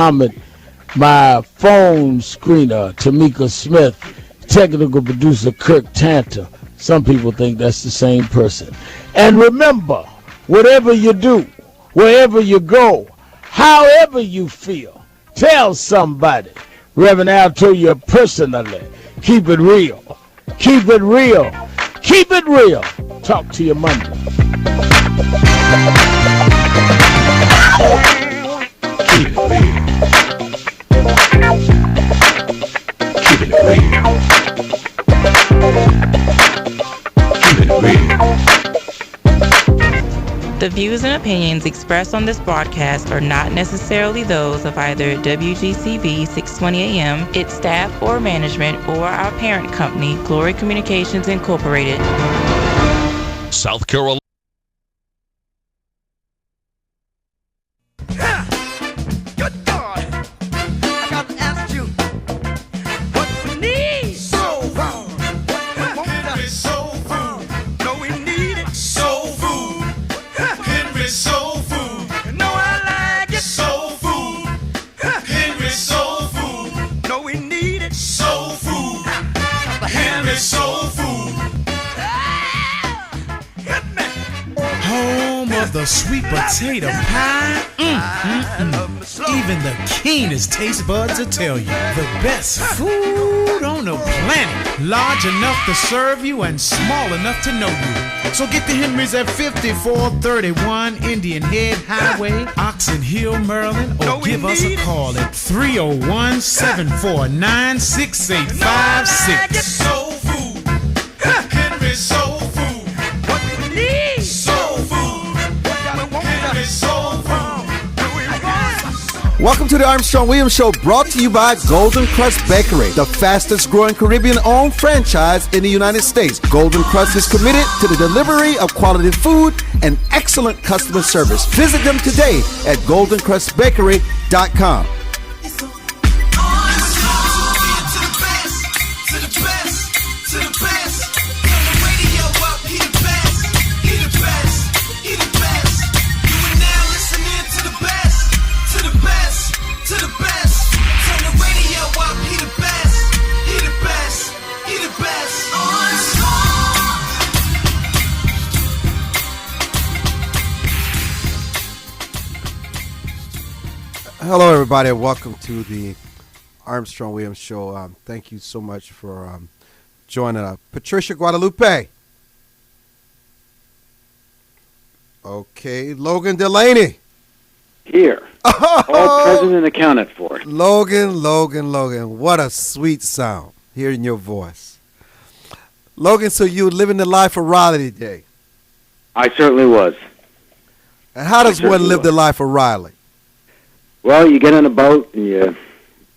comment, my phone screener, Tamika Smith, technical producer Kirk Tanter. Some people think that's the same person. And remember, whatever you do, wherever you go, however you feel, tell somebody. Reverend Al told you personally, keep it real. Keep it real. Keep it real. Talk to you Monday. Keep it real. Keep it real. Keep it real. The views and opinions expressed on this broadcast are not necessarily those of either WGCV 620 AM, its staff or management, or our parent company, Glory Communications Incorporated. South Carolina. Good God! I got to ask you what we need. Soul food. Henry Soul Food. No, we need it. Soul Food. Henry Soul Food. No, I like it. Soul Food. Henry Soul Food. No, we need it. Soul Food. Henry Soul Food. Hit me. Home of the sweet potato pie. Even the keenest taste buds will tell you the best food on the planet. Large enough to serve you and small enough to know you. So get the Henrys at 5431 Indian Head Highway, Oxon Hill, Maryland, or give us a call at 301-749-6856. Soul food. Henry Soul Food. What we need. Soul food. Henry Soul Food. Welcome to the Armstrong Williams Show, brought to you by Golden Crust Bakery, the fastest growing Caribbean-owned franchise in the United States. Golden Crust is committed to the delivery of quality food and excellent customer service. Visit them today at goldencrustbakery.com. Hello, everybody, and welcome to the Armstrong Williams Show. Thank you so much for joining us. Patricia Guadalupe. Okay, Logan Delany. Here. All present and accounted for. Logan. What a sweet sound hearing your voice. Logan, so you were living the life of Riley today. I certainly was. And how does one live the life of Riley? Well, you get on a boat and you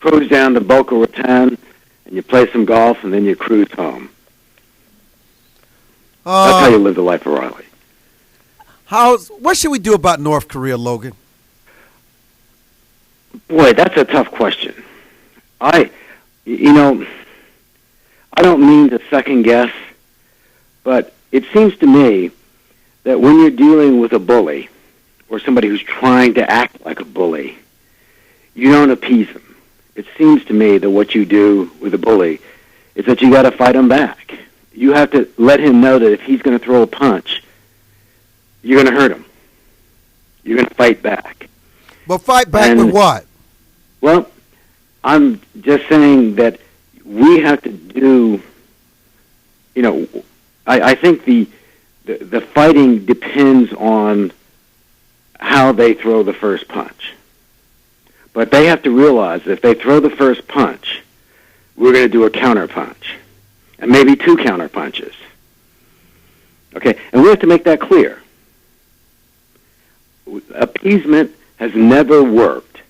cruise down to Boca Raton and you play some golf and then you cruise home. That's how you live the life of Riley. What should we do about North Korea, Logan? Boy, that's a tough question. I don't mean to second guess, but it seems to me that when you're dealing with a bully or somebody who's trying to act like a bully, you don't appease him. It seems to me that what you do with a bully is that you got to fight him back. You have to let him know that if he's going to throw a punch, you're going to hurt him. You're going to fight back. But fight back with what? Well, I'm just saying that we have to do, I think the fighting depends on how they throw the first punch. But they have to realize that if they throw the first punch, we're going to do a counter punch, and maybe two counter punches. Okay, and we have to make that clear. Appeasement has never worked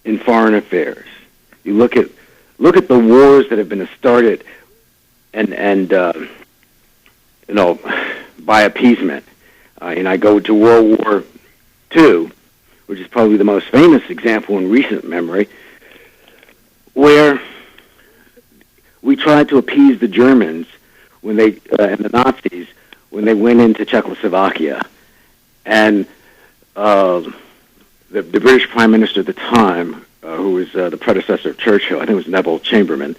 in foreign affairs. You look at the wars that have been started, and by appeasement. And I go to World War II, which is probably the most famous example in recent memory, where we tried to appease the Germans when they and the Nazis when they went into Czechoslovakia, and the British Prime Minister at the time, who was the predecessor of Churchill, I think it was Neville Chamberlain,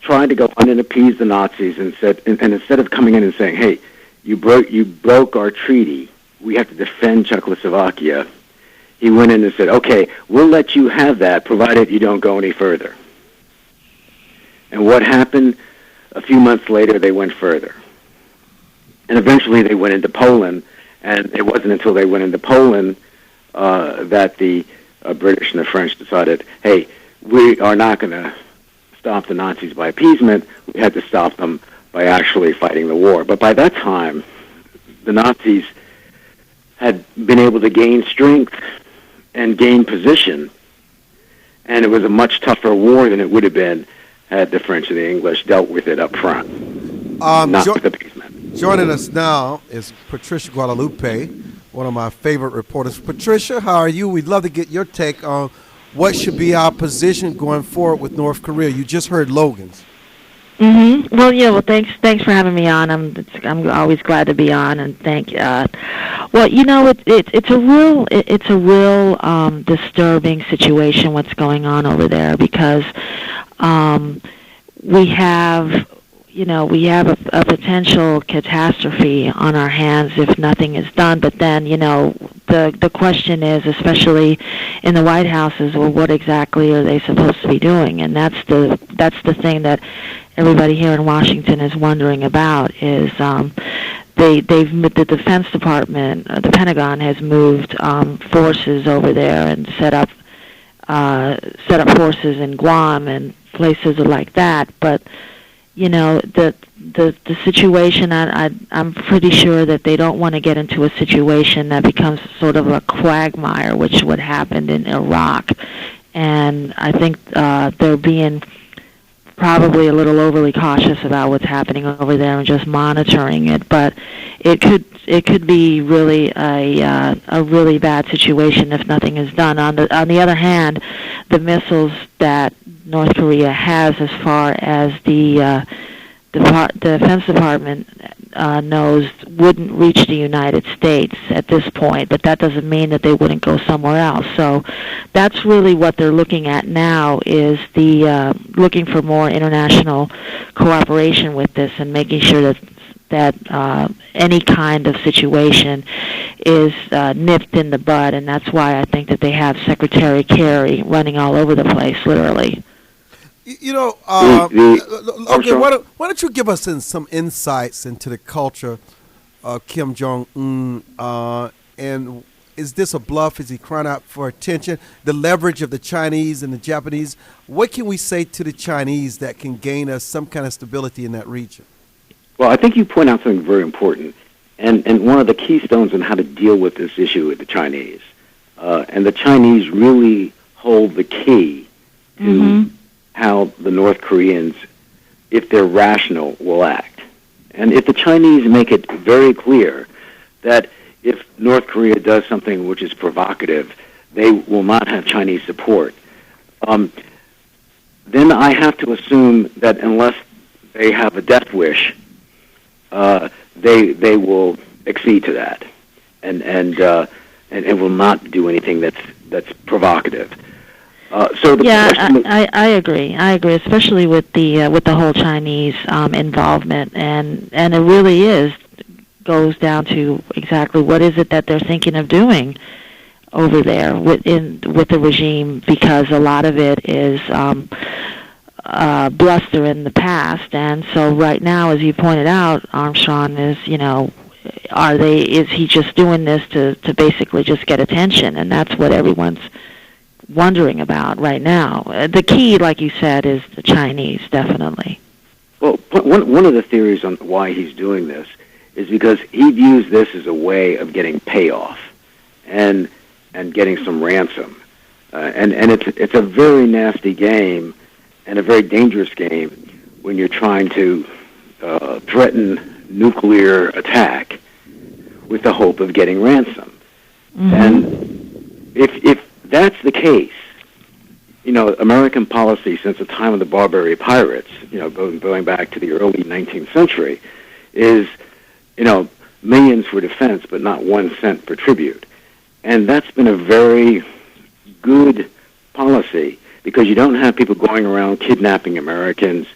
tried to go in and appease the Nazis and said, and instead of coming in and saying, "Hey, you broke our treaty, we have to defend Czechoslovakia," he went in and said, "Okay, we'll let you have that, provided you don't go any further." And what happened? A few months later, they went further. And eventually they went into Poland, and it wasn't until they went into Poland that the British and the French decided, hey, we are not going to stop the Nazis by appeasement. We had to stop them by actually fighting the war. But by that time, the Nazis had been able to gain strength and gain position, and it was a much tougher war than it would have been had the French and the English dealt with it up front, not with appeasement. Joining us now is Patricia Guadalupe, one of my favorite reporters. Patricia, how are you? We'd love to get your take on what should be our position going forward with North Korea. You just heard Logan's. Mm-hmm. Well, yeah. Well, thanks for having me on. I'm always glad to be on, and thank. Well, you know, it's a real disturbing situation what's going on over there, because we have a potential catastrophe on our hands if nothing is done. But then, the question is, especially in the White House, is, well, what exactly are they supposed to be doing? And that's the thing that everybody here in Washington is wondering about. Is the Defense Department, the Pentagon, has moved forces over there and set up forces in Guam and places like that. But the situation, I'm pretty sure that they don't want to get into a situation that becomes sort of a quagmire, which would happen in Iraq. And I think they're being probably a little overly cautious about what's happening over there and just monitoring it. But it could be really a really bad situation if nothing is done. On the other hand, the missiles that North Korea has, as far as the Defense Department knows, wouldn't reach the United States at this point, but that doesn't mean that they wouldn't go somewhere else. So that's really what they're looking at now, is looking for more international cooperation with this and making sure that any kind of situation is nipped in the bud, and that's why I think that they have Secretary Kerry running all over the place, literally. Okay, why don't you give us some insights into the culture of Kim Jong-un, and is this a bluff? Is he crying out for attention? The leverage of the Chinese and the Japanese. What can we say to the Chinese that can gain us some kind of stability in that region? Well, I think you point out something very important, and one of the keystones on how to deal with this issue with the Chinese. And the Chinese really hold the key to how the North Koreans, if they're rational, will act. And if the Chinese make it very clear that if North Korea does something which is provocative, they will not have Chinese support, then I have to assume that unless they have a death wish, they will accede to that, and will not do anything that's provocative. I agree. Especially with the whole Chinese involvement, and it really goes down to exactly what is it that they're thinking of doing over there with the regime, because a lot of it is bluster in the past. And so right now, as you pointed out, Armstrong, is is he just doing this to basically just get attention? And that's what everyone's wondering about right now. The key, like you said, is the Chinese, definitely. Well, one of the theories on why he's doing this is because he views this as a way of getting payoff and getting some ransom. And it's a very nasty game and a very dangerous game when you're trying to threaten nuclear attack with the hope of getting ransom. And if that's the case, American policy since the time of the Barbary pirates, going back to the early 19th century, is, millions for defense, but not 1 cent for tribute. And that's been a very good policy because you don't have people going around kidnapping Americans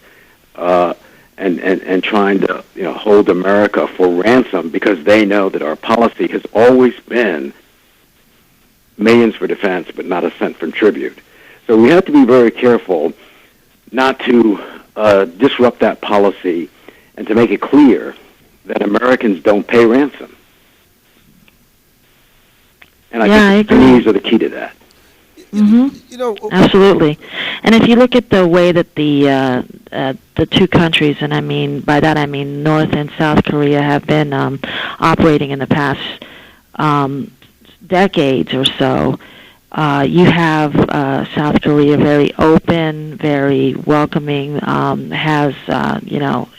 and trying to hold America for ransom because they know that our policy has always been millions for defense but not a cent for tribute. So we have to be very careful not to disrupt that policy and to make it clear that Americans don't pay ransom. And I think the Chinese are the key to that. Absolutely. And if you look at the way that the two countries, and by that I mean North and South Korea, have been operating in the past decades or so, you have South Korea very open, very welcoming, has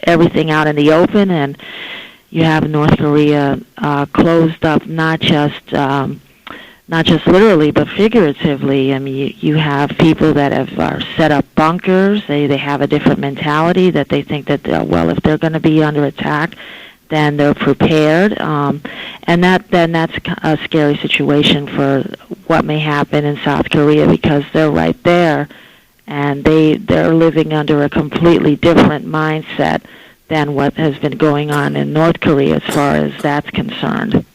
everything out in the open, and you have North Korea closed up, not just literally, but figuratively. I mean, you have people that are set up bunkers. They have a different mentality that they think that, if they're going to be under attack, then they're prepared. And that's a scary situation for what may happen in South Korea because they're right there, and they're living under a completely different mindset than what has been going on in North Korea as far as that's concerned.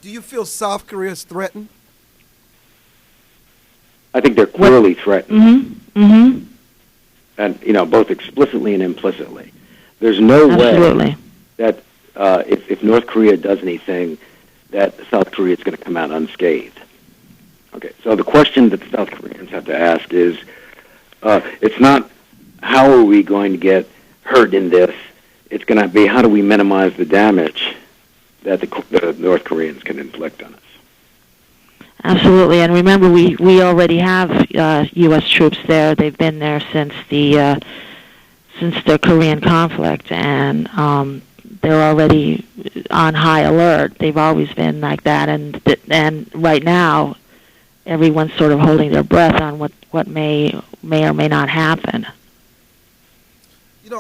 Do you feel South Korea is threatened? I think they're clearly threatened. Mm-hmm. And, both explicitly and implicitly. There's no way that if North Korea does anything, that South Korea is going to come out unscathed. Okay, so the question that the South Koreans have to ask is, it's not how are we going to get hurt in this, it's going to be how do we minimize the damage that the North Koreans can inflict on us. Absolutely, and remember, we already have U.S. troops there. They've been there since the Korean conflict, and they're already on high alert. They've always been like that, and right now, everyone's sort of holding their breath on what may or may not happen.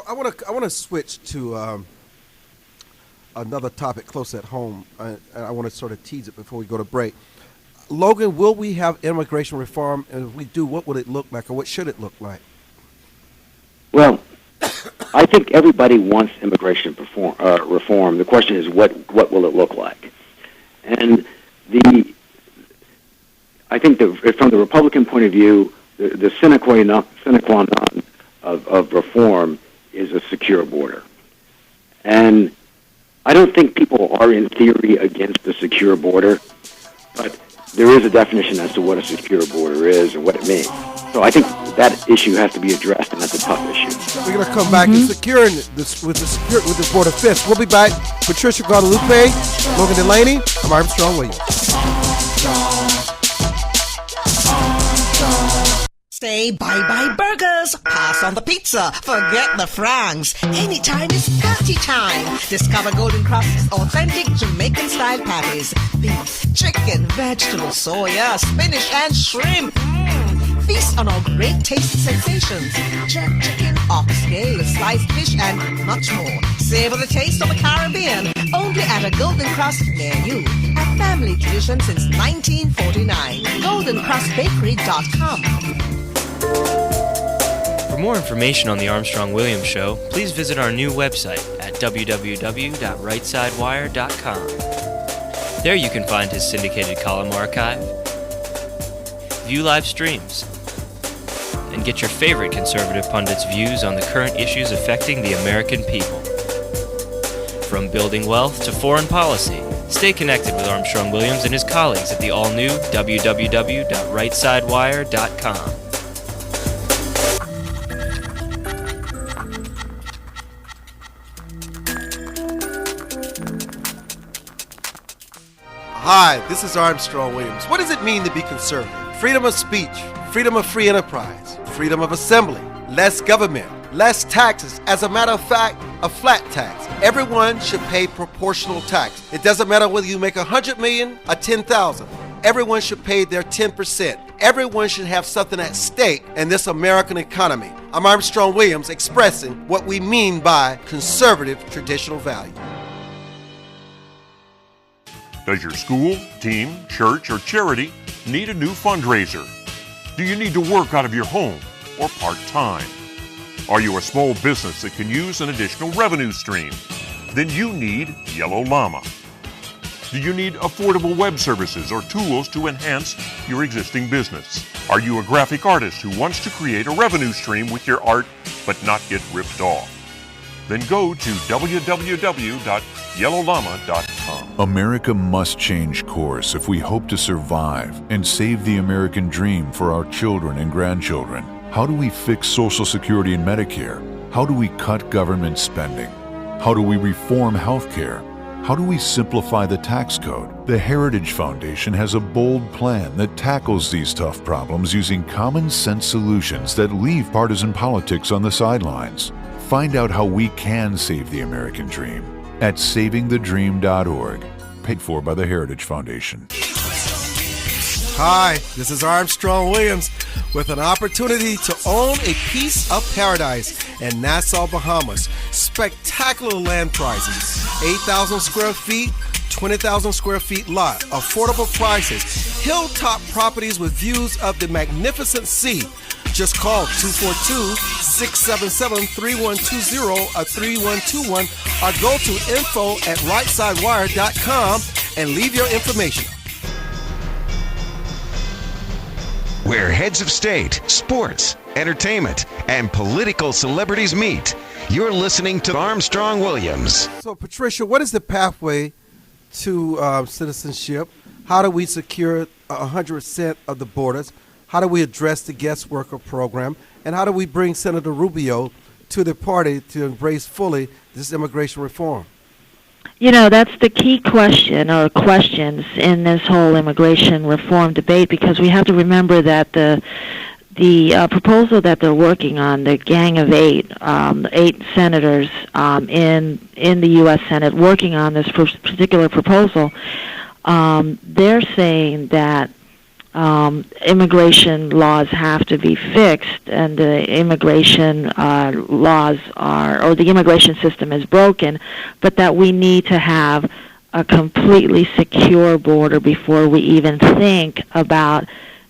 I want to switch to another topic close at home, and I want to sort of tease it before we go to break. Logan, will we have immigration reform? And if we do, what would it look like, or what should it look like? Well, I think everybody wants immigration reform. The question is, what will it look like? And I think from the Republican point of view, the sine qua non of reform is a secure border. And I don't think people are in theory against a secure border, but there is a definition as to what a secure border is and what it means. So I think that issue has to be addressed, and that's a tough issue. We're going to come back to securing this with the border fist. We'll be back. Patricia Guadalupe, Logan Delany. I'm Armstrong Williams. Say bye-bye burgers, pass on the pizza, forget the francs. Anytime is party time. Discover Golden Crust's authentic Jamaican-style patties. Beef, chicken, vegetables, soya, spinach, and shrimp. Feast on our great taste sensations. Jerk chicken, oxtail, sliced fish, and much more. Savor the taste of the Caribbean. Only at a Golden Crust near you. A family tradition since 1949. GoldenCrustBakery.com. For more information on the Armstrong Williams Show, please visit our new website at www.rightsidewire.com. There you can find his syndicated column archive, view live streams, and get your favorite conservative pundits' views on the current issues affecting the American people. From building wealth to foreign policy, stay connected with Armstrong Williams and his colleagues at the all-new www.rightsidewire.com. Hi, this is Armstrong Williams. What does it mean to be conservative? Freedom of speech, freedom of free enterprise, freedom of assembly, less government, less taxes. As a matter of fact, a flat tax. Everyone should pay proportional tax. It doesn't matter whether you make $100 million or $10,000. Everyone should pay their 10%. Everyone should have something at stake in this American economy. I'm Armstrong Williams, expressing what we mean by conservative traditional value. Does your school, team, church, or charity need a new fundraiser? Do you need to work out of your home or part-time? Are you a small business that can use an additional revenue stream? Then you need Yellow Llama. Do you need affordable web services or tools to enhance your existing business? Are you a graphic artist who wants to create a revenue stream with your art but not get ripped off? Then go to www.yellowllama.com. America must change course if we hope to survive and save the American dream for our children and grandchildren. How do we fix Social Security and Medicare? How do we cut government spending? How do we reform health care? How do we simplify the tax code? The Heritage Foundation has a bold plan that tackles these tough problems using common sense solutions that leave partisan politics on the sidelines. Find out how we can save the American dream at savingthedream.org, paid for by the Heritage Foundation. Hi, this is Armstrong Williams with an opportunity to own a piece of paradise in Nassau, Bahamas. Spectacular land prices, 8,000 square feet, 20,000 square feet lot, affordable prices, hilltop properties with views of the magnificent sea. Just call 242-677-3120 or 3121 or go to info@rightsidewire.com and leave your information. Where heads of state, sports, entertainment, and political celebrities meet. You're listening to Armstrong Williams. So, Patricia, what is the pathway to citizenship? How do we secure 100% of the borders? How do we address the guest worker program? And how do we bring Senator Rubio to the party to embrace fully this immigration reform? You know, that's the key question or questions in this whole immigration reform debate, because we have to remember that the proposal that they're working on, the Gang of Eight, 8 senators in the U.S. Senate working on this particular proposal, they're saying that immigration laws have to be fixed, and the immigration laws or the immigration system is broken, but that we need to have a completely secure border before we even think about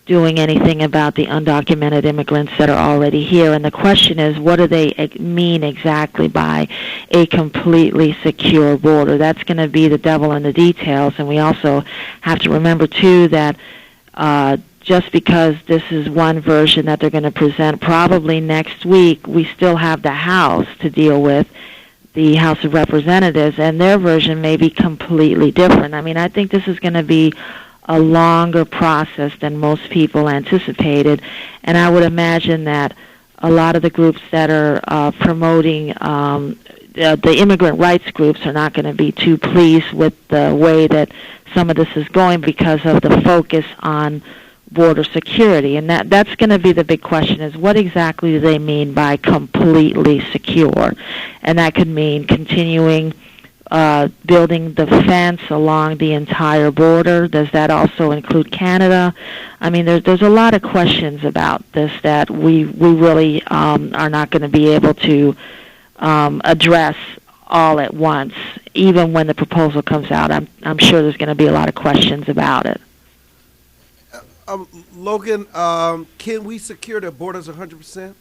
doing anything about the undocumented immigrants that are already here. And the question is, what do they mean exactly by a completely secure border? That's going to be the devil in the details, and we also have to remember, too, that just because this is one version that they're going to present probably next week, we still have the House to deal with, the House of Representatives, and their version may be completely different. I mean, I think this is going to be a longer process than most people anticipated, and I would imagine that a lot of the groups that are promoting the immigrant rights groups are not going to be too pleased with the way that some of this is going because of the focus on border security. And that's going to be the big question, is what exactly do they mean by completely secure? And that could mean continuing building the fence along the entire border. Does that also include Canada? I mean, there's a lot of questions about this that we really are not going to be able to address all at once. Even when the proposal comes out, I'm sure there's going to be a lot of questions about it. Logan, can we secure the borders 100%?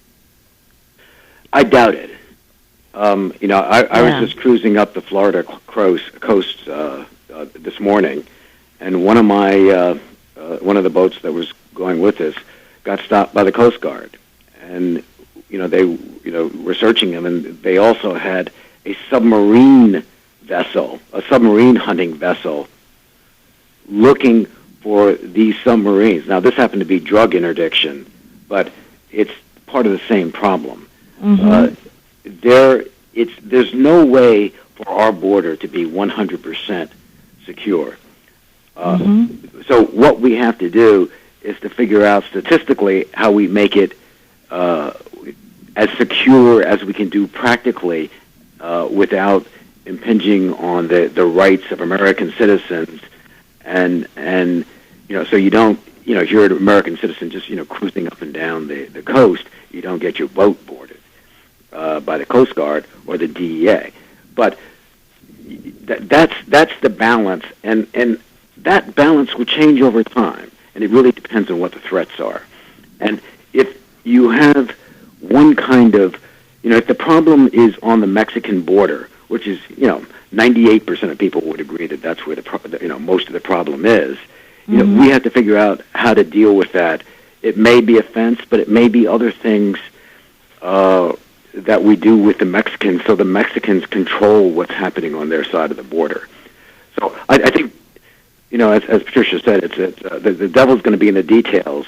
I doubt it. I was just cruising up the Florida coast this morning, and one of the boats that was going with us got stopped by the Coast Guard, and they were searching them, and they also had a submarine hunting vessel, looking for these submarines. Now, this happened to be drug interdiction, but it's part of the same problem. Mm-hmm. There's no way for our border to be 100% secure. So what we have to do is to figure out statistically how we make it as secure as we can do practically without impinging on the rights of American citizens, and so you don't, if you're an American citizen just cruising up and down the coast, you don't get your boat boarded by the Coast Guard or the DEA. But that's the balance, and that balance will change over time, and it really depends on what the threats are. And if you have one kind of, if the problem is on the Mexican border, which is, 98% of people would agree that that's where most of the problem is, we have to figure out how to deal with that. It may be a fence, but it may be other things that we do with the Mexicans, so the Mexicans control what's happening on their side of the border. So I think, as Patricia said, the devil's going to be in the details,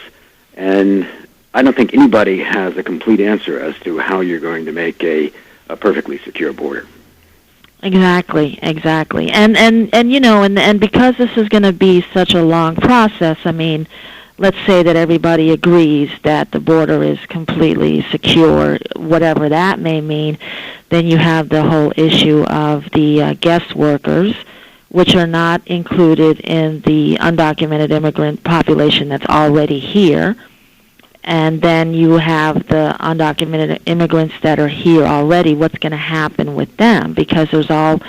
and I don't think anybody has a complete answer as to how you're going to make a perfectly secure border. Exactly. And because this is going to be such a long process, I mean, let's say that everybody agrees that the border is completely secure, whatever that may mean, then you have the whole issue of the guest workers, which are not included in the undocumented immigrant population that's already here. And then you have the undocumented immigrants that are here already. What's going to happen with them? Because there's all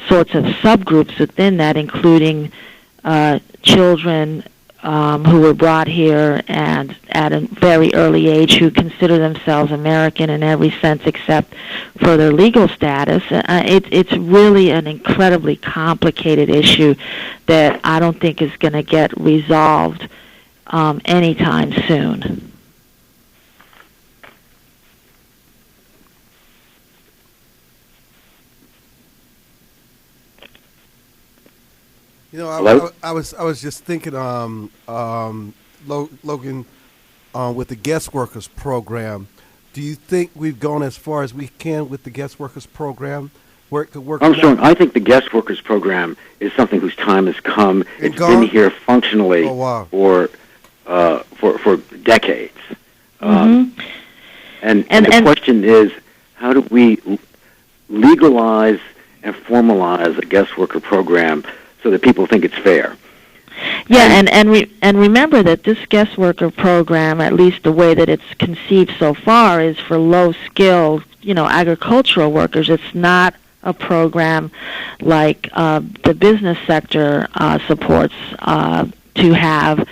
sorts of subgroups within that, including children who were brought here and at a very early age who consider themselves American in every sense except for their legal status. It's really an incredibly complicated issue that I don't think is going to get resolved anytime soon. I was just thinking, Logan, with the guest workers program, do you think we've gone as far as we can with the guest workers program? Armstrong, I think the guest workers program is something whose time has come. It's been here functionally for decades. And the question is, how do we legalize and formalize a guest worker program so that people think it's fair? Yeah, and remember that this guest worker program, at least the way that it's conceived so far, is for low-skilled, agricultural workers. It's not a program like the business sector supports to have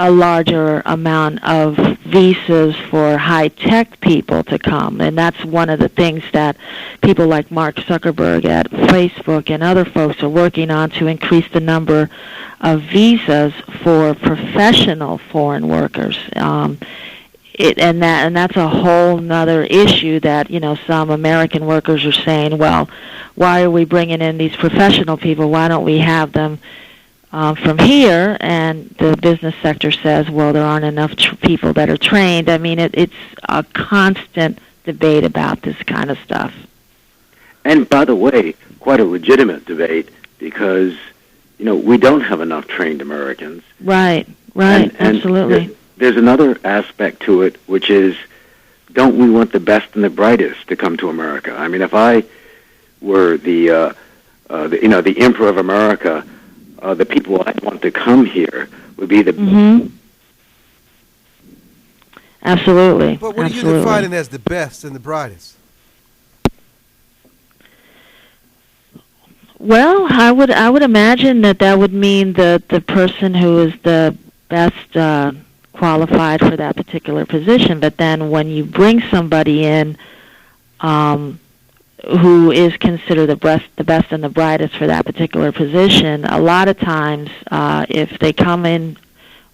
a larger amount of visas for high-tech people to come. And that's one of the things that people like Mark Zuckerberg at Facebook and other folks are working on, to increase the number of visas for professional foreign workers. And that's a whole nother issue that, some American workers are saying, well, why are we bringing in these professional people? Why don't we have them from here? And the business sector says, well, there aren't enough people that are trained. I mean, it's a constant debate about this kind of stuff. And by the way, quite a legitimate debate, because, we don't have enough trained Americans. Right, and absolutely. There's another aspect to it, which is, don't we want the best and the brightest to come to America? I mean, if I were the emperor of America, the people I'd want to come here would be the... Absolutely. But what are you defining as the best and the brightest? Well, I would imagine that would mean the person who is the best qualified for that particular position. But then when you bring somebody in who is considered the best and the brightest for that particular position, a lot of times if they come in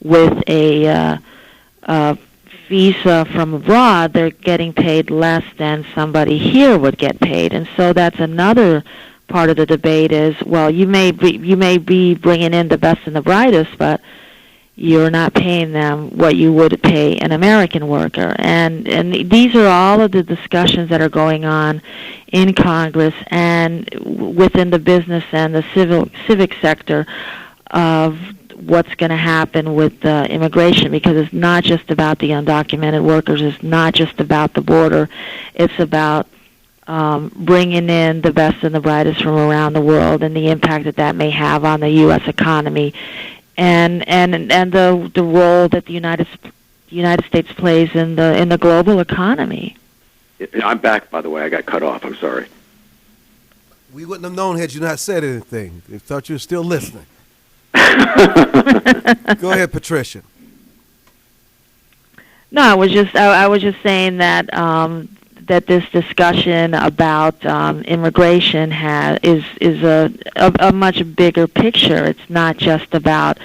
with a visa from abroad, they're getting paid less than somebody here would get paid. And so that's another part of the debate is, well, you may be bringing in the best and the brightest, but you're not paying them what you would pay an American worker. And these are all of the discussions that are going on in Congress and within the business and the civic sector of what's going to happen with immigration, because it's not just about the undocumented workers, it's not just about the border, it's about bringing in the best and the brightest from around the world and the impact that may have on the U.S. economy, and the role that the United States plays in the global economy. I'm back, by the way. I got cut off. I'm sorry. We wouldn't have known had you not said anything. They thought you were still listening. Go ahead, Patricia. No, I was just saying that that this discussion about immigration is a much bigger picture. It's not just about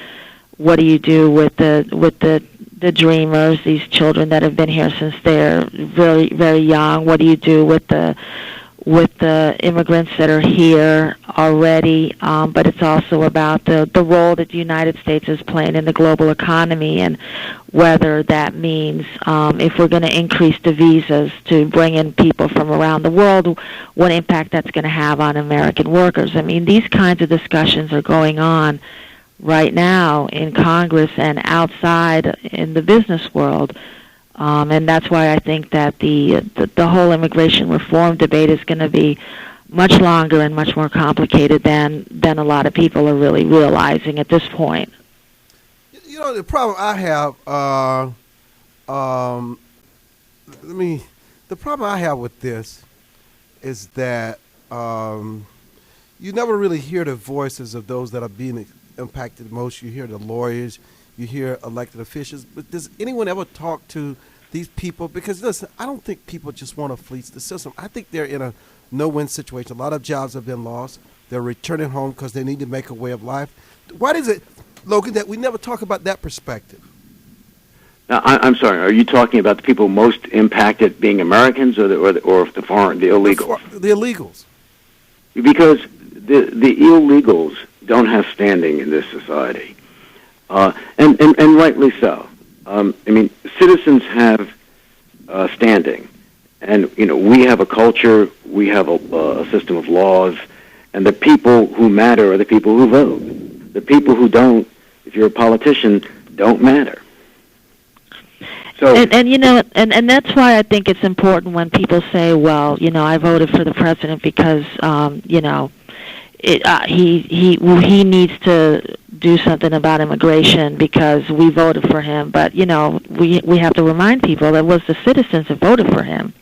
what do you do with the dreamers, these children that have been here since they're very, very young. What do you do with the immigrants that are here already? But it's also about the role that the United States is playing in the global economy, and whether that means if we're going to increase the visas to bring in people from around the world, what impact that's going to have on American workers. I mean, these kinds of discussions are going on right now in Congress and outside in the business world. And that's why I think that the whole immigration reform debate is going to be much longer and much more complicated than a lot of people are really realizing at this point. You know, the problem I have, the problem I have with this is that you never really hear the voices of those that are being impacted most. You hear the lawyers, you hear elected officials, but does anyone ever talk to these people? Because listen, I don't think people just want to fleece the system. I think they're in a no-win situation. A lot of jobs have been lost. They're returning home because they need to make a way of life. Why is it, Logan, that we never talk about that perspective? Now, I'm sorry. Are you talking about the people most impacted being Americans, or the foreign, the illegals? The illegals. Because the illegals don't have standing in this society, and rightly so. I mean, citizens have standing, and we have a culture, we have a system of laws, and the people who matter are the people who vote. The people who don't, if you're a politician, don't matter. So, and that's why I think it's important when people say, well, I voted for the president because he needs to do something about immigration because we voted for him. But we have to remind people that it was the citizens that voted for him.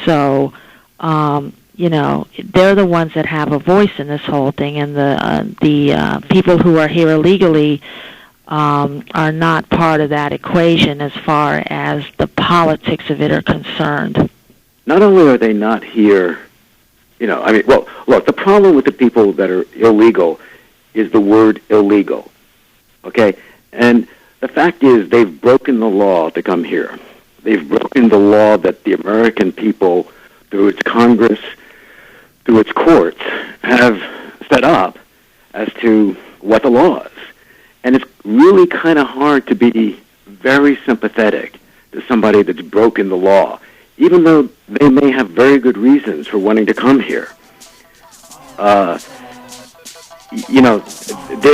So they're the ones that have a voice in this whole thing, and the people who are here illegally are not part of that equation as far as the politics of it are concerned. Not only are they not here, look, the problem with the people that are illegal is the word illegal, okay? And the fact is they've broken the law to come here. They've broken the law that the American people, through its Congress, through its courts, have set up as to what the law is. And it's really kind of hard to be very sympathetic to somebody that's broken the law, even though they may have very good reasons for wanting to come here. They're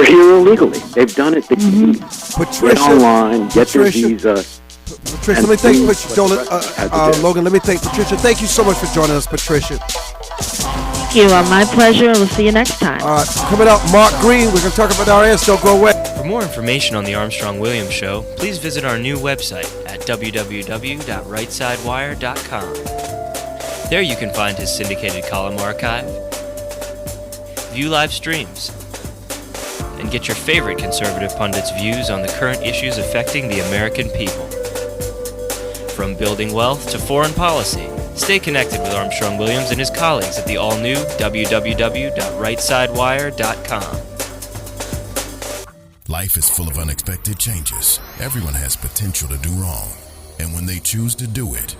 here illegally. They've done it. They get online, get their visa. Patricia, let me thank Logan. Let me thank Patricia. Thank you so much for joining us, Patricia. Thank you. My pleasure. We'll see you next time. Coming up, Mark Green. We're going to talk about our ass. Don't go away. For more information on the Armstrong-Williams Show, please visit our new website at www.rightsidewire.com. There you can find his syndicated column archive, view live streams, and get your favorite conservative pundits' views on the current issues affecting the American people. From building wealth to foreign policy, stay connected with Armstrong Williams and his colleagues at the all-new www.rightsidewire.com. Life is full of unexpected changes. Everyone has potential to do wrong. And when they choose to do it,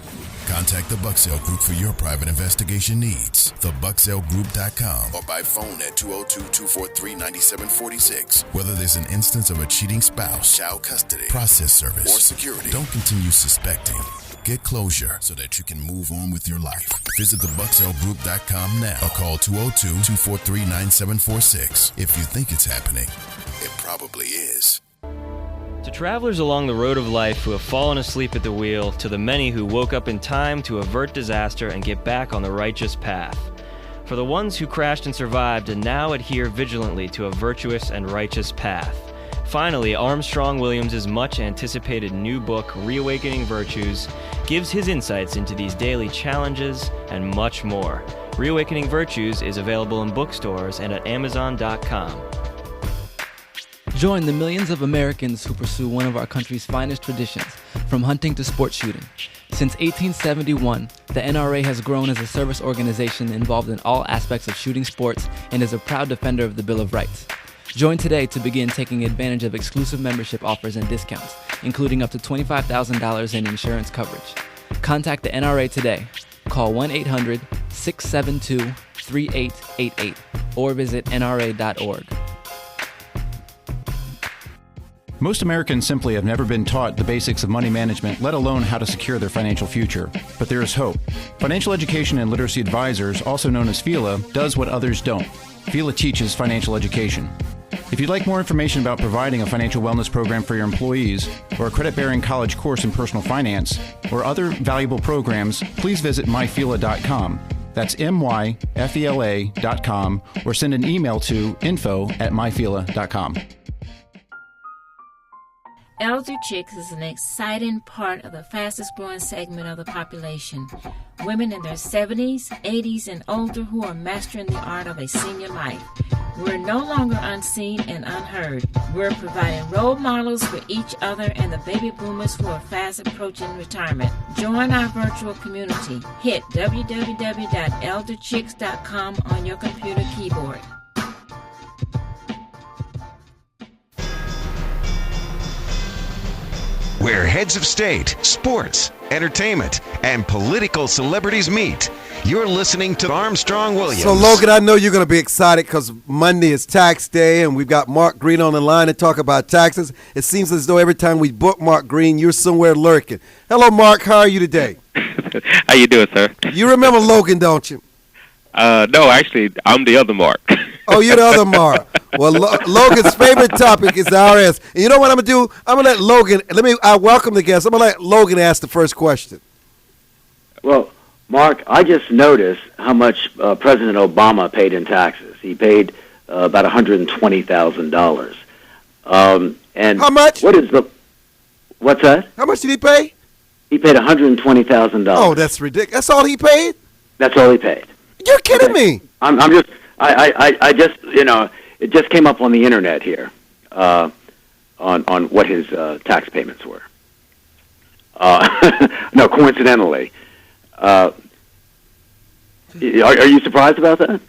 contact the Bucksell Group for your private investigation needs. TheBucksellGroup.com or by phone at 202-243-9746. Whether there's an instance of a cheating spouse, child custody, process service, or security, don't continue suspecting. Get closure so that you can move on with your life. Visit TheBucksellGroup.com now or call 202-243-9746. If you think it's happening, it probably is. To travelers along the road of life who have fallen asleep at the wheel, to the many who woke up in time to avert disaster and get back on the righteous path. For the ones who crashed and survived and now adhere vigilantly to a virtuous and righteous path. Finally, Armstrong Williams' much-anticipated new book, Reawakening Virtues, gives his insights into these daily challenges and much more. Reawakening Virtues is available in bookstores and at Amazon.com. Join the millions of Americans who pursue one of our country's finest traditions, from hunting to sport shooting. Since 1871, the NRA has grown as a service organization involved in all aspects of shooting sports and is a proud defender of the Bill of Rights. Join today to begin taking advantage of exclusive membership offers and discounts, including up to $25,000 in insurance coverage. Contact the NRA today. Call 1-800-672-3888 or visit nra.org. Most Americans simply have never been taught the basics of money management, let alone how to secure their financial future. But there is hope. Financial Education and Literacy Advisors, also known as FELA, does what others don't. FELA teaches financial education. If you'd like more information about providing a financial wellness program for your employees, or a credit-bearing college course in personal finance, or other valuable programs, please visit myfela.com. That's myfela.com, or send an email to info@myfela.com. Elder Chicks is an exciting part of the fastest growing segment of the population. Women in their 70s, 80s, and older who are mastering the art of a senior life. We're no longer unseen and unheard. We're providing role models for each other and the baby boomers who are fast approaching retirement. Join our virtual community. Hit www.elderchicks.com on your computer keyboard. Where heads of state, sports, entertainment, and political celebrities meet. You're listening to Armstrong Williams. So, Logan, I know you're going to be excited because Monday is tax day, and we've got Mark Green on the line to talk about taxes. It seems as though every time we book Mark Green, you're somewhere lurking. Hello, Mark. How are you today? How you doing, sir? You remember Logan, don't you? No, actually, I'm the other Mark. Oh, you're the other Mark. Well, Logan's favorite topic is the IRS. And you know what I'm going to do? I'm going to let Logan, I welcome the guest. I'm going to let Logan ask the first question. Well, Mark, I just noticed how much President Obama paid in taxes. He paid about $120,000. And how much? What's that? How much did he pay? He paid $120,000. Oh, that's ridiculous. That's all he paid? That's all he paid. You're kidding me. I'm just, I just, it just came up on the internet here on what his tax payments were. No, coincidentally. Are you surprised about that?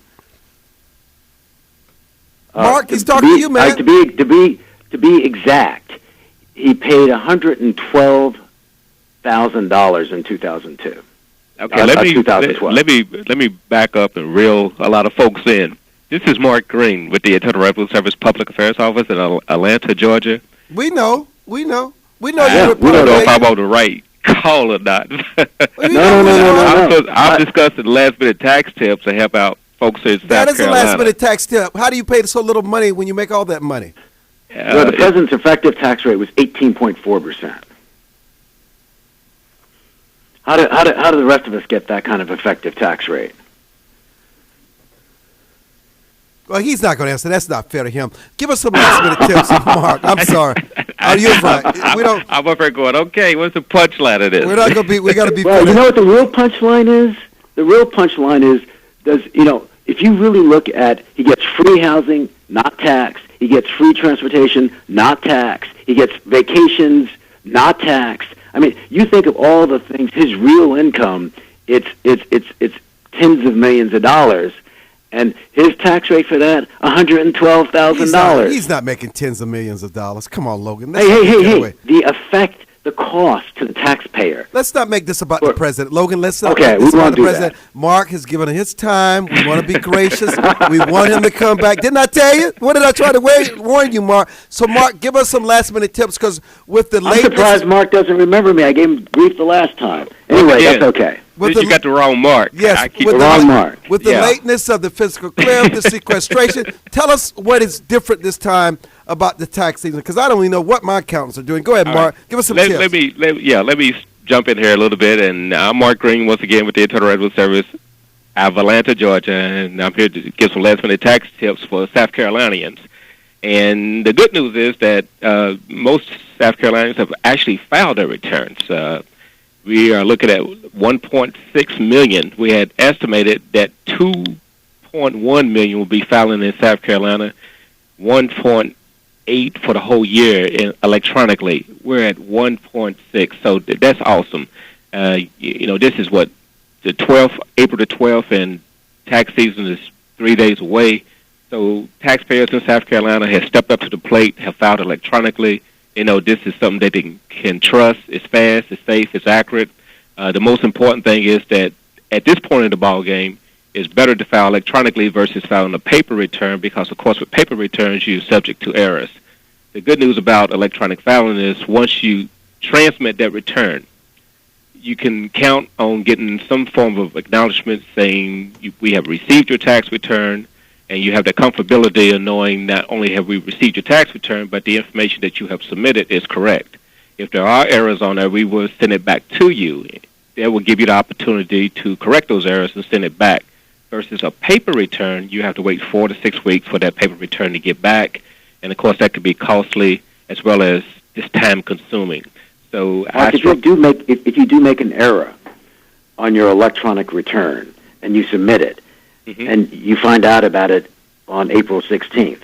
Mark, he's talking to you, man. To be exact, he paid $112,000 in 2002. Okay, let me back up and reel a lot of folks in. This is Mark Green with the Internal Revenue Service Public Affairs Office in Atlanta, Georgia. We know. We don't know if I'm on the right call or not. No. I'm discussing last-minute tax tips to help out folks in South Carolina. That is a last-minute tax tip. How do you pay so little money when you make all that money? The president's effective tax rate was 18.4%. How do the rest of us get that kind of effective tax rate? Well, he's not going to answer. That's not fair to him. Give us some last-minute tips, Mark. I'm sorry. You're right. I'm up here going, okay, what's the punchline of this? We're not going to be. We got to be. Well, you know what the real punchline is? The real punchline is, if you really look at, he gets free housing, not taxed. He gets free transportation, not taxed. He gets vacations, not taxed. I mean, you think of all the things. His real income, it's tens of millions of dollars, and his tax rate for that, $112,000. He's not making tens of millions of dollars. Come on, Logan. Hey! The effect, the cost to the taxpayer. Let's not make this about the president, Logan. Let's not make this about the president. Mark has given his time. We want to be gracious. We want him to come back. Didn't I tell you? What did I try to warn you, Mark? So, Mark, give us some last-minute tips because with the I'm surprised Mark doesn't remember me. I gave him grief the last time. Anyway, that's okay. You got the wrong Mark. Yes, the wrong Mark. With the lateness of the fiscal clearing, the sequestration, tell us what is different this time about the tax season, because I don't even know what my accountants are doing. Go ahead, Mark. Give us some tips. Let me jump in here a little bit. And I'm Mark Green, once again, with the Internal Revenue Service out of Atlanta, Georgia, and I'm here to give some last-minute tax tips for South Carolinians. And the good news is that most South Carolinians have actually filed their returns. we are looking at 1.6 million. We had estimated that 2.1 million will be filing in South Carolina, 1.8 for the whole year electronically. We're at 1.6, so that's awesome. This is what the 12th, April the 12th, and tax season is 3 days away. So taxpayers in South Carolina have stepped up to the plate, have filed electronically. This is something that they can trust. It's fast, it's safe, it's accurate. The most important thing is that at this point in the ball game, it's better to file electronically versus filing a paper return because, of course, with paper returns, you're subject to errors. The good news about electronic filing is once you transmit that return, you can count on getting some form of acknowledgement saying we have received your tax return, and you have the comfortability of knowing not only have we received your tax return, but the information that you have submitted is correct. If there are errors on there, we will send it back to you. That will give you the opportunity to correct those errors and send it back. Versus a paper return, you have to wait 4 to 6 weeks for that paper return to get back. And, of course, that could be costly as well as just time-consuming. So if you do make an error on your electronic return and you submit it, and you find out about it on April 16th.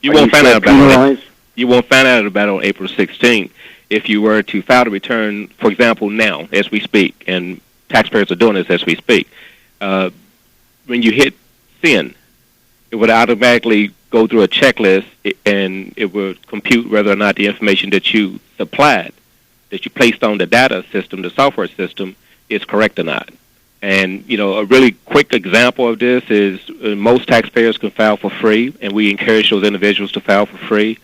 You won't find out about it on April 16th. If you were to file the return, for example, now, as we speak, and taxpayers are doing this as we speak, when you hit send, it would automatically go through a checklist, and it would compute whether or not the information that you supplied, that you placed on the data system, the software system, is correct or not. And, a really quick example of this is most taxpayers can file for free, and we encourage those individuals to file for free.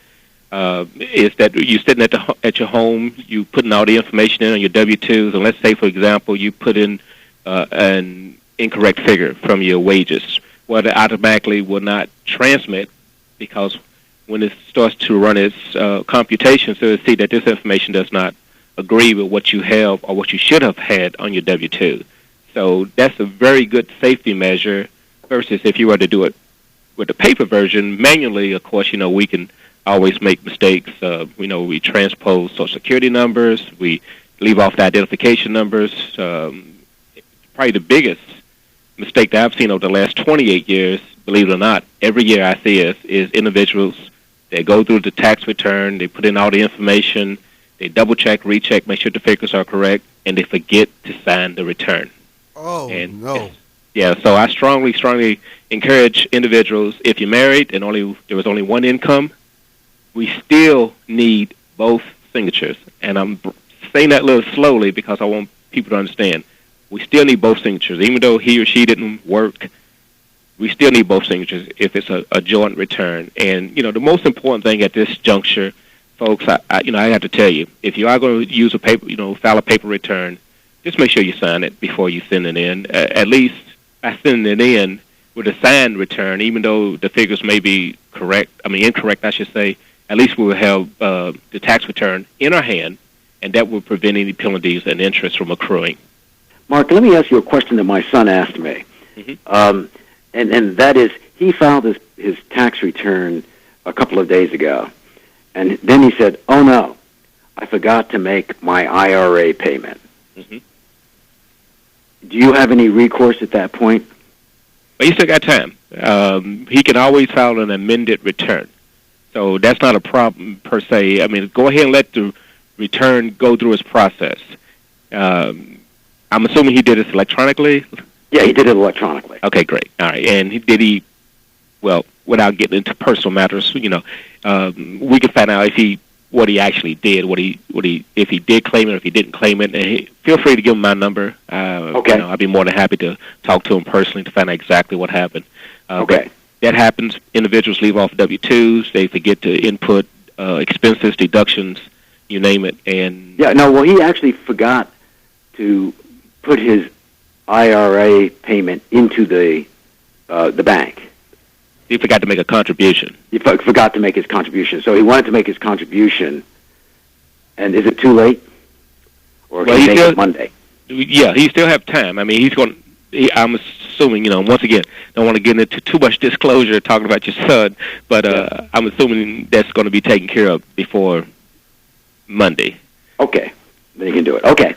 Is that you're sitting at your home, you putting all the information in on your W-2s, and let's say, for example, you put in an incorrect figure from your wages. Well, it automatically will not transmit because when it starts to run its computations, it will see that this information does not agree with what you have or what you should have had on your W-2. So that's a very good safety measure versus if you were to do it with the paper version manually. Of course, we can always make mistakes. We transpose Social Security numbers. We leave off the identification numbers. Probably the biggest mistake that I've seen over the last 28 years, believe it or not, every year I see is individuals that go through the tax return, they put in all the information, they double-check, recheck, make sure the figures are correct, and they forget to sign the return. Oh, no. Yeah, so I strongly encourage individuals, if you're married and there was only one income, we still need both signatures. And I'm saying that a little slowly because I want people to understand. We still need both signatures. Even though he or she didn't work, we still need both signatures if it's a joint return. And, the most important thing at this juncture, folks, I have to tell you, if you are going to use a paper, file a paper return, just make sure you sign it before you send it in. At least by sending it in with a signed return, even though the figures may be incorrect, I should say, at least we will have the tax return in our hand, and that will prevent any penalties and interest from accruing. Mark, let me ask you a question that my son asked me. And that is, he filed his tax return a couple of days ago, and then he said, oh, no, I forgot to make my IRA payment. Do you have any recourse at that point? Well, he still got time. He can always file an amended return. So that's not a problem per se. Go ahead and let the return go through its process. I'm assuming he did this electronically? Yeah, he did it electronically. Okay, great. All right. And without getting into personal matters, we can find out what he actually did, if he did claim it or if he didn't claim it. And feel free to give him my number. Okay. I'd be more than happy to talk to him personally to find out exactly what happened. Okay. That happens. Individuals leave off W-2s. They forget to input expenses, deductions, you name it. And he actually forgot to put his IRA payment into the bank. He forgot to make a contribution. He forgot to make his contribution. So he wanted to make his contribution. And is it too late? Or can he make it Monday? Yeah, he still have time. I'm assuming, once again, don't want to get into too much disclosure talking about your son, but I'm assuming that's going to be taken care of before Monday. Okay. Then you can do it. Okay.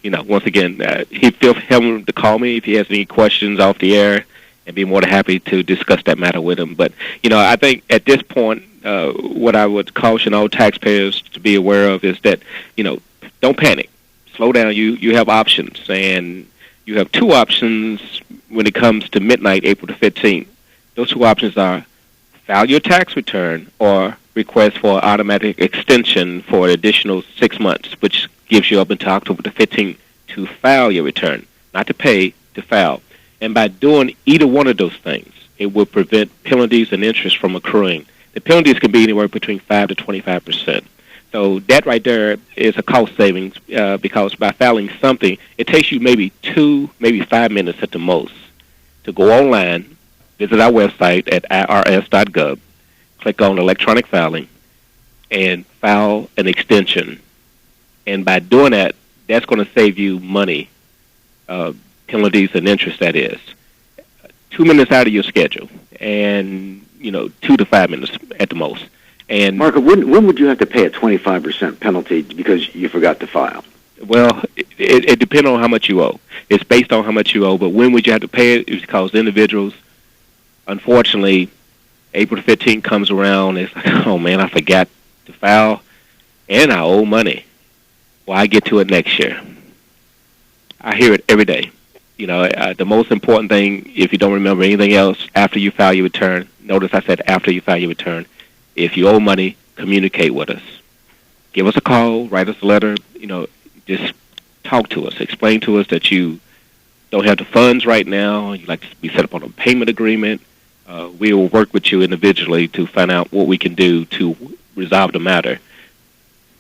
once again, he feel him to call me if he has any questions off the air, and be more than happy to discuss that matter with him. But, I think at this point, what I would caution all taxpayers to be aware of is that, don't panic. Slow down. You have options, and you have two options when it comes to midnight, April the 15th. Those two options are file your tax return or request for automatic extension for an additional 6 months, which gives you up until October the 15th to file your return, not to pay, to file. And by doing either one of those things, it will prevent penalties and interest from accruing. The penalties can be anywhere between 5 to 25%. So that right there is a cost savings because by filing something, it takes you maybe 2, maybe 5 minutes at the most to go online, visit our website at irs.gov, click on electronic filing, and file an extension. And by doing that, that's going to save you money, penalties and interest, that is. 2 minutes out of your schedule, and 2 to 5 minutes at the most. And Marco, when would you have to pay a 25% penalty because you forgot to file? Well, it depends on how much you owe. It's based on how much you owe, but when would you have to pay it? It's because individuals, unfortunately, April 15th comes around, it's like, oh man, I forgot to file, and I owe money. Well, I get to it next year. I hear it every day. The most important thing, if you don't remember anything else, after you file your return, notice I said after you file your return, if you owe money, communicate with us. Give us a call, write us a letter, just talk to us. Explain to us that you don't have the funds right now, you'd like to be set up on a payment agreement. We will work with you individually to find out what we can do to resolve the matter.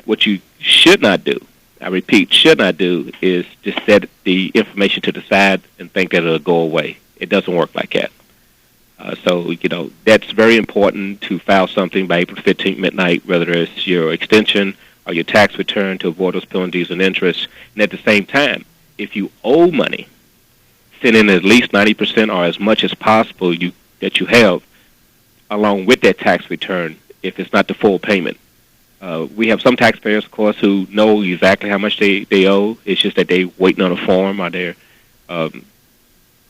What you should not do, I repeat, should not do, is just set the information to the side and think that it'll go away. It doesn't work like that. So that's very important to file something by April 15th midnight, whether it's your extension or your tax return, to avoid those penalties and interest. And at the same time, if you owe money, send in at least 90% or as much as possible that you have along with that tax return if it's not the full payment. We have some taxpayers, of course, who know exactly how much they owe. It's just that they're waiting on a form, or they're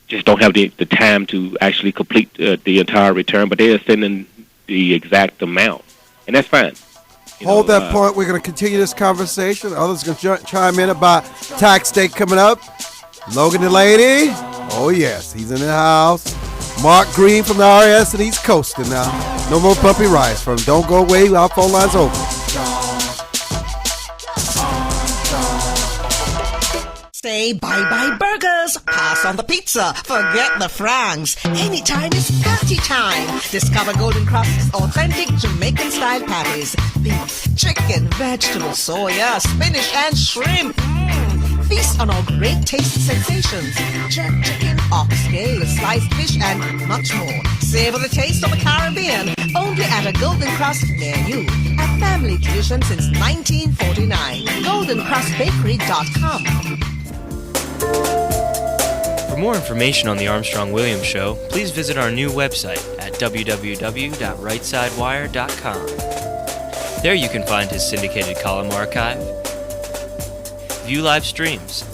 just don't have the time to actually complete the entire return, but they are sending the exact amount, and that's fine. Hold that point. We're going to continue this conversation. Others are going to chime in about tax day coming up. Logan Delany, oh yes, he's in the house. Mark Green from the RS, and he's coasting now. No more puppy rice from Don't Go Away. Our phone line's open. Say bye-bye burgers, pass on the pizza, forget the francs. Anytime is party time. Discover Golden Cross's authentic Jamaican-style patties. Beef, chicken, vegetables, soya, spinach, and shrimp. Feast on our great taste sensations. Jerk chicken, oxtail, sliced fish, and much more. Savor the taste of the Caribbean. Only at a Golden Cross near you. A family tradition since 1949. GoldenCrossBakery.com. For more information on the Armstrong Williams Show, please visit our new website at www.rightsidewire.com. There you can find his syndicated column archive, view live streams,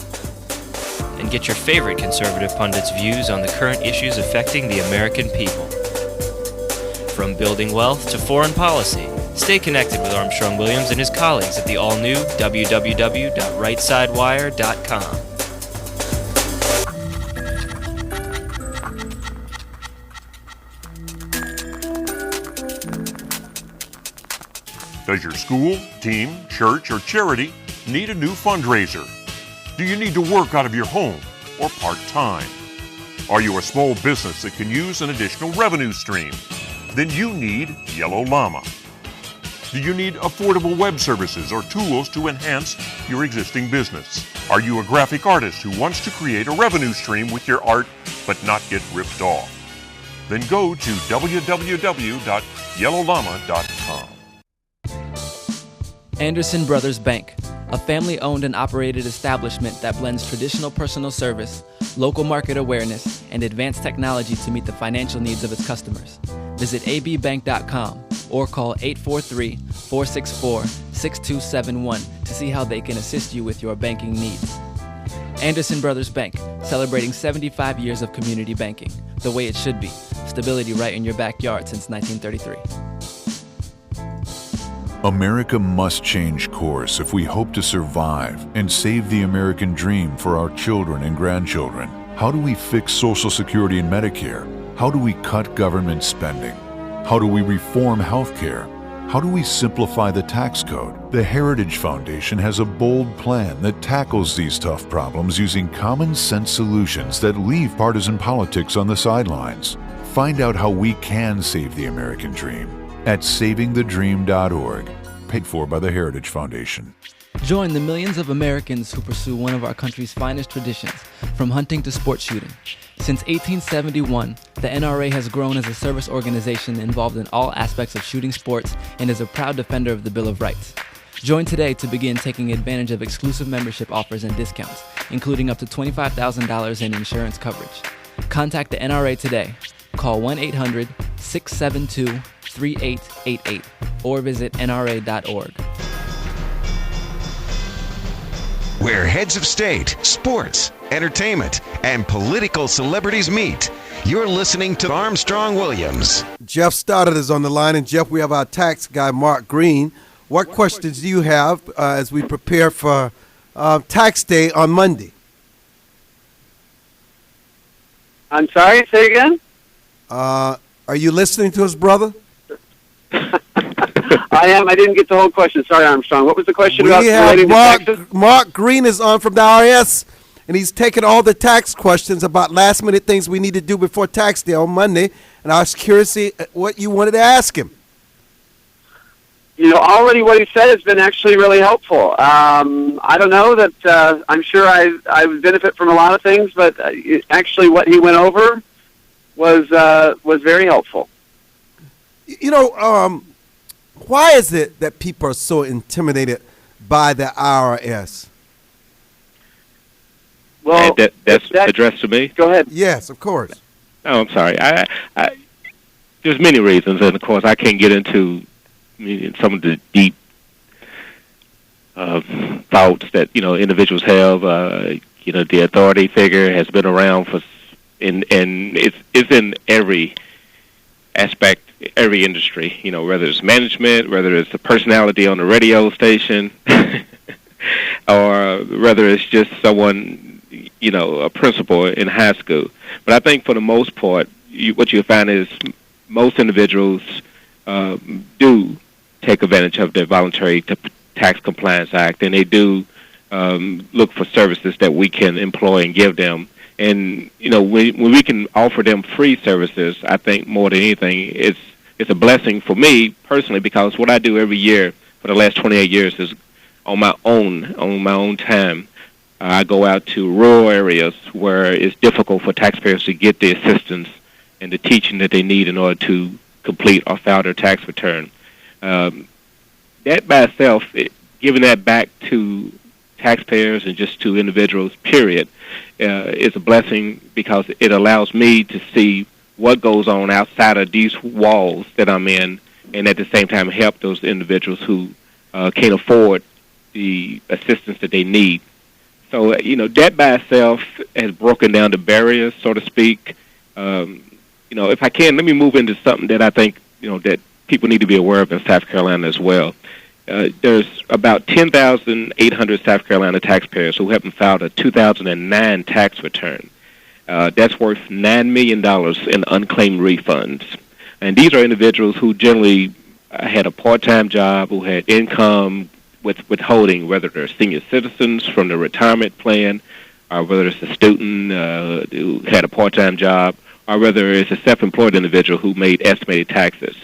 and get your favorite conservative pundits' views on the current issues affecting the American people. From building wealth to foreign policy, stay connected with Armstrong Williams and his colleagues at the all-new www.rightsidewire.com. Does your school, team, church, or charity need a new fundraiser? Do you need to work out of your home or part-time? Are you a small business that can use an additional revenue stream? Then you need Yellow Llama. Do you need affordable web services or tools to enhance your existing business? Are you a graphic artist who wants to create a revenue stream with your art but not get ripped off? Then go to www.yellowllama.com. Anderson Brothers Bank, a family-owned and operated establishment that blends traditional personal service, local market awareness, and advanced technology to meet the financial needs of its customers. Visit abbank.com or call 843-464-6271 to see how they can assist you with your banking needs. Anderson Brothers Bank, celebrating 75 years of community banking, the way it should be. Stability right in your backyard since 1933. America must change course if we hope to survive and save the American dream for our children and grandchildren. How do we fix Social Security and Medicare? How do we cut government spending? How do we reform health care? How do we simplify the tax code? The Heritage Foundation has a bold plan that tackles these tough problems using common sense solutions that leave partisan politics on the sidelines. Find out how we can save the American dream at savingthedream.org, paid for by the Heritage Foundation. Join the millions of Americans who pursue one of our country's finest traditions, from hunting to sport shooting. Since 1871, the NRA has grown as a service organization involved in all aspects of shooting sports and is a proud defender of the Bill of Rights. Join today to begin taking advantage of exclusive membership offers and discounts, including up to $25,000 in insurance coverage. Contact the NRA today. Call 1-800-672-3888 or visit nra.org. Where heads of state, sports, entertainment, and political celebrities meet. You're listening to Armstrong Williams. Jeff Stoddard is on the line, and Jeff, we have our tax guy, Mark Green. What questions do you have as we prepare for tax day on Monday? I'm sorry, say again? Are you listening to us, brother? I am. I didn't get the whole question. Sorry, Armstrong. What was the question We about have relating to taxes? Mark Green is on from the IRS, and he's taking all the tax questions about last-minute things we need to do before tax day on Monday, and I was curious what you wanted to ask him. You know, already what he said has been actually really helpful. I don't know that I'm sure I would benefit from a lot of things, but actually what he went over was very helpful. You know, why is it that people are so intimidated by the IRS? Well, that's addressed to me. Go ahead. Yes, of course. Oh, I'm sorry. There's many reasons, and of course, I can't get into some of the deep thoughts that individuals have. The authority figure has been around and it's in every aspect, every industry. Whether it's management, whether it's the personality on the radio station, or whether it's just someone, a principal in high school. But I think for the most part, what you'll find is most individuals do take advantage of the Voluntary Tax Compliance Act, and they do look for services that we can employ and give them. And when we can offer them free services, I think more than anything, it's a blessing for me personally, because what I do every year for the last 28 years is on my own time. I go out to rural areas where it's difficult for taxpayers to get the assistance and the teaching that they need in order to complete or file their tax return. That by itself, giving that back to taxpayers and just to individuals, period, is a blessing, because it allows me to see what goes on outside of these walls that I'm in, and at the same time help those individuals who can't afford the assistance that they need. So, that by itself has broken down the barriers, so to speak. If I can, let me move into something that I think, that people need to be aware of in South Carolina as well. There's about 10,800 South Carolina taxpayers who haven't filed a 2009 tax return. That's worth $9 million in unclaimed refunds. And these are individuals who generally had a part-time job, who had income with withholding, whether they're senior citizens from the retirement plan, or whether it's a student who had a part-time job, or whether it's a self-employed individual who made estimated taxes.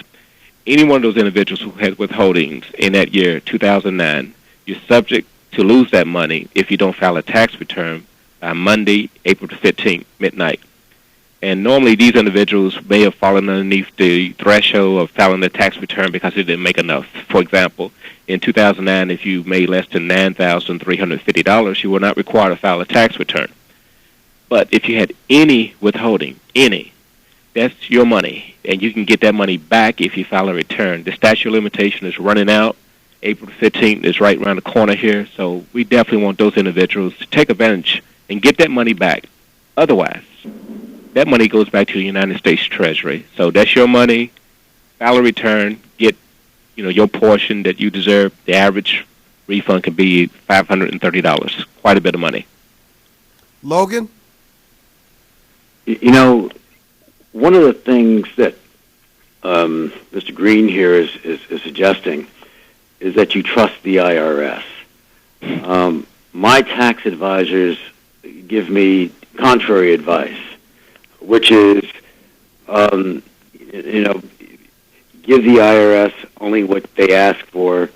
Any one of those individuals who had withholdings in that year, 2009, you're subject to lose that money if you don't file a tax return by Monday, April the 15th, midnight. And normally these individuals may have fallen underneath the threshold of filing a tax return because they didn't make enough. For example, in 2009, if you made less than $9,350, you were not required to file a tax return. But if you had any withholding, that's your money, and you can get that money back if you file a return. The statute of limitation is running out. April 15th is right around the corner here, so we definitely want those individuals to take advantage and get that money back. Otherwise, that money goes back to the United States Treasury. So that's your money. File a return. Get your portion that you deserve. The average refund can be $530. Quite a bit of money. Logan? One of the things that Mr. Green here is suggesting is that you trust the IRS. My tax advisors give me contrary advice, which is, give the IRS only what they ask for,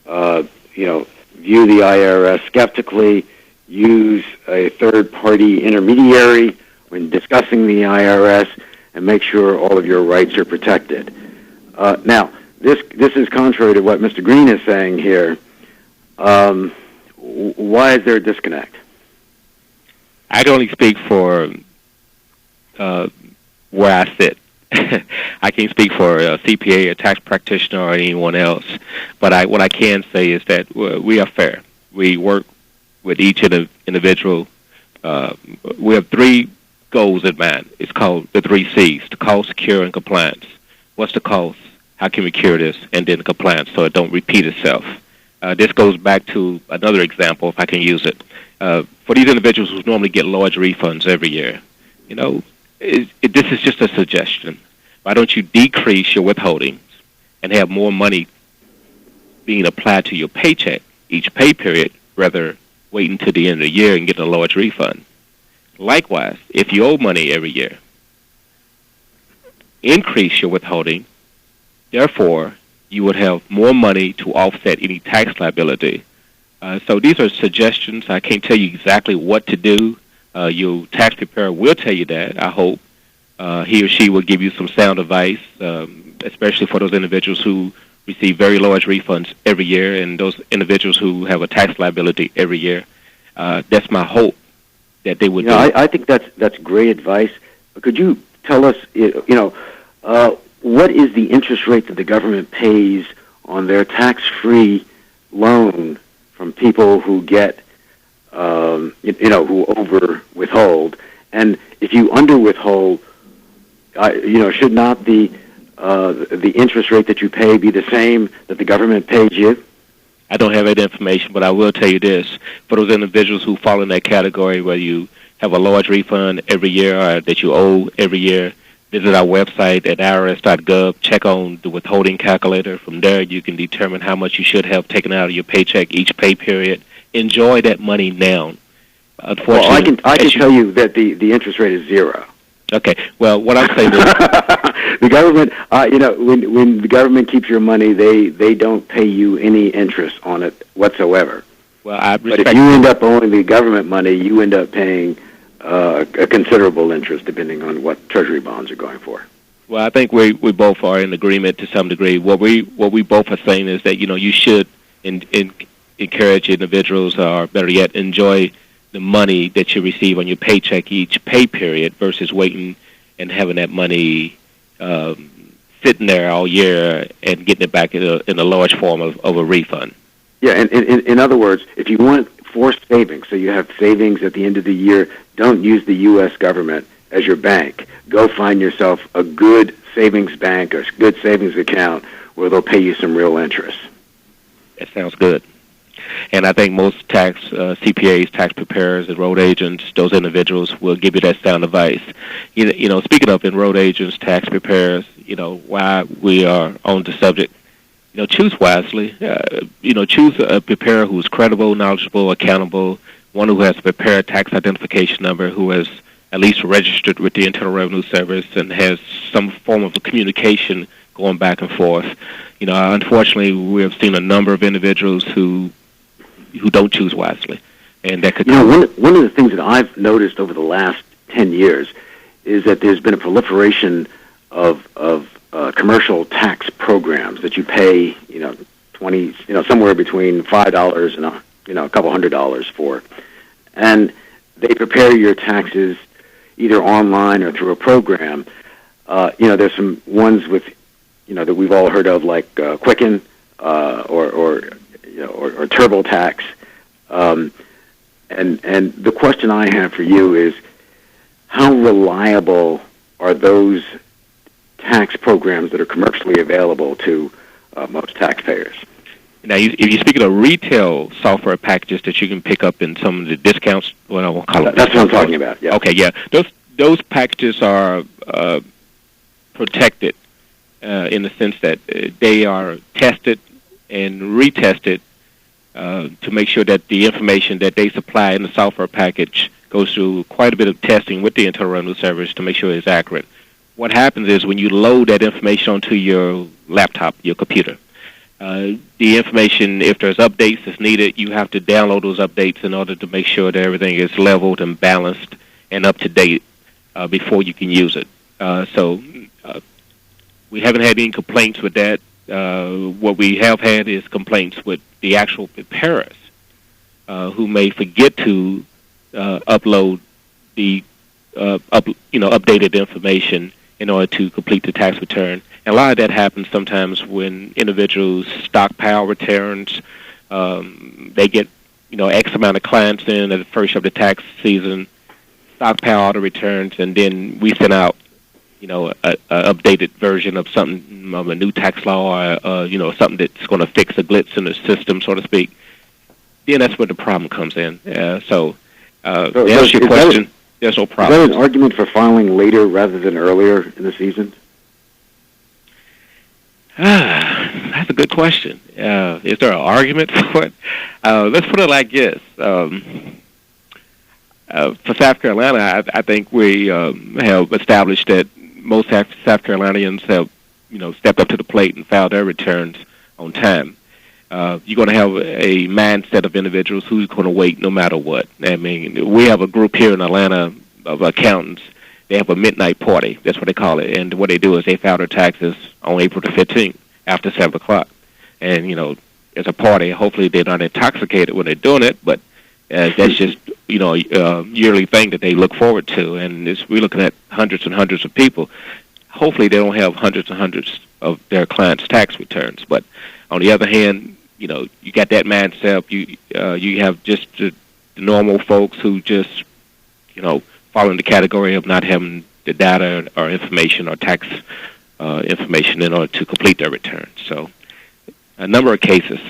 view the IRS skeptically, use a third-party intermediary when discussing the IRS, and make sure all of your rights are protected. Now, this is contrary to what Mr. Green is saying here. Why is there a disconnect? I can only speak for where I sit. I can't speak for a CPA, a tax practitioner, or anyone else. But what I can say is that we are fair. We work with each individual. We have three goals in mind. It's called the 3 C's: the cost, cure, and compliance. What's the cost? How can we cure this? And then compliance, so it don't repeat itself. This goes back to another example, if I can use it. For these individuals who normally get large refunds every year, this is just a suggestion. Why don't you decrease your withholdings and have more money being applied to your paycheck each pay period, rather wait until the end of the year and get a large refund? Likewise, if you owe money every year, increase your withholding. Therefore, you would have more money to offset any tax liability. So these are suggestions. I can't tell you exactly what to do. Your tax preparer will tell you that, I hope. He or she will give you some sound advice, especially for those individuals who receive very large refunds every year and those individuals who have a tax liability every year. That's my hope that they would do. I think that's great advice. Could you tell us, what is the interest rate that the government pays on their tax-free loan from people who get, who over-withhold? And if you under-withhold, should not the interest rate that you pay be the same that the government pays you? I don't have that information, but I will tell you this. For those individuals who fall in that category where you have a large refund every year or that you owe every year, visit our website at irs.gov, check on the withholding calculator. From there, you can determine how much you should have taken out of your paycheck each pay period. Enjoy that money now. Unfortunately, well, I can tell you that the interest rate is 0. Okay. Well, what I'm saying is the government, when the government keeps your money, they don't pay you any interest on it whatsoever. Well, but if you end up owing the government money, you end up paying a considerable interest, depending on what Treasury bonds are going for. Well, I think we both are in agreement to some degree. What we both are saying is that you should encourage individuals, or better yet, enjoy the money that you receive on your paycheck each pay period versus waiting and having that money sitting there all year and getting it back in a large form of a refund. Yeah, and in other words, if you want forced savings, so you have savings at the end of the year, don't use the U.S. government as your bank. Go find yourself a good savings bank, a good savings account where they'll pay you some real interest. That sounds good. And I think most tax CPAs, tax preparers, and road agents, those individuals will give you that sound advice. Speaking of enrolled agents, tax preparers, while we are on the subject, choose wisely. Choose a preparer who's credible, knowledgeable, accountable, one who has a prepared tax identification number, who has at least registered with the Internal Revenue Service and has some form of a communication going back and forth. Unfortunately, we have seen a number of individuals who don't choose wisely, and that could. One of the things that I've noticed over the last 10 years is that there's been a proliferation of commercial tax programs that you pay, somewhere between $5 and a couple $100 for, and they prepare your taxes either online or through a program. There's some ones with, that we've all heard of, like Quicken or TurboTax, and And the question I have for you is, how reliable are those tax programs that are commercially available to most taxpayers? Now, if you're speaking of retail software packages that you can pick up in some of the discounts, well, I won't call it. That's what I'm talking about. Yeah. Okay, yeah. Those packages are protected in the sense that they are tested and retested to make sure that the information that they supply in the software package goes through quite a bit of testing with the Internal Revenue Service to make sure it's accurate. What happens is when you load that information onto your laptop, your computer, the information, if there's updates that's needed, you have to download those updates in order to make sure that everything is leveled and balanced and up to date before you can use it. So we haven't had any complaints with that. What we have had is complaints with the actual preparers who may forget to upload the updated information in order to complete the tax return. And a lot of that happens sometimes when individuals stockpile returns. They get X amount of clients in at the first of the tax season, stockpile all the returns, and then we send out a updated version of something, of a new tax law, or something that's going to fix a glitch in the system, so to speak. Then that's where the problem comes in. To answer your question, there's no problem. Is that an argument for filing later rather than earlier in the season? That's a good question. Is there an argument for it? Let's put it like this. For South Carolina, I think we have established that most South Carolinians have, stepped up to the plate and filed their returns on time. You're going to have a mindset of individuals who's going to wait no matter what. I mean, we have a group here in Atlanta of accountants. They have a midnight party. That's what they call it. And what they do is they file their taxes on April the 15th after 7 o'clock. And, it's a party. Hopefully they're not intoxicated when they're doing it, but that's just, a yearly thing that they look forward to. And we're looking at hundreds and hundreds of people. Hopefully they don't have hundreds and hundreds of their clients' tax returns. But on the other hand, you got that mindset. You have just the normal folks who just, fall in the category of not having the data or information or tax information in order to complete their return. So a number of cases.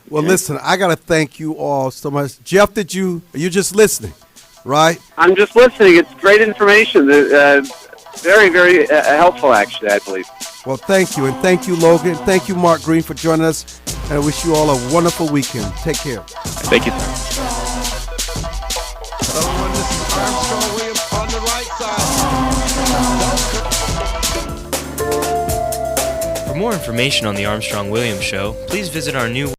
Well, listen, I got to thank you all so much. Jeff, you're just listening, right? I'm just listening. It's great information. Very, very helpful, actually, I believe. Well, thank you. And thank you, Logan. Thank you, Mark Green, for joining us. And I wish you all a wonderful weekend. Take care. Thank you, sir. Armstrong Williams on the right side. For more information on the Armstrong Williams Show, please visit our new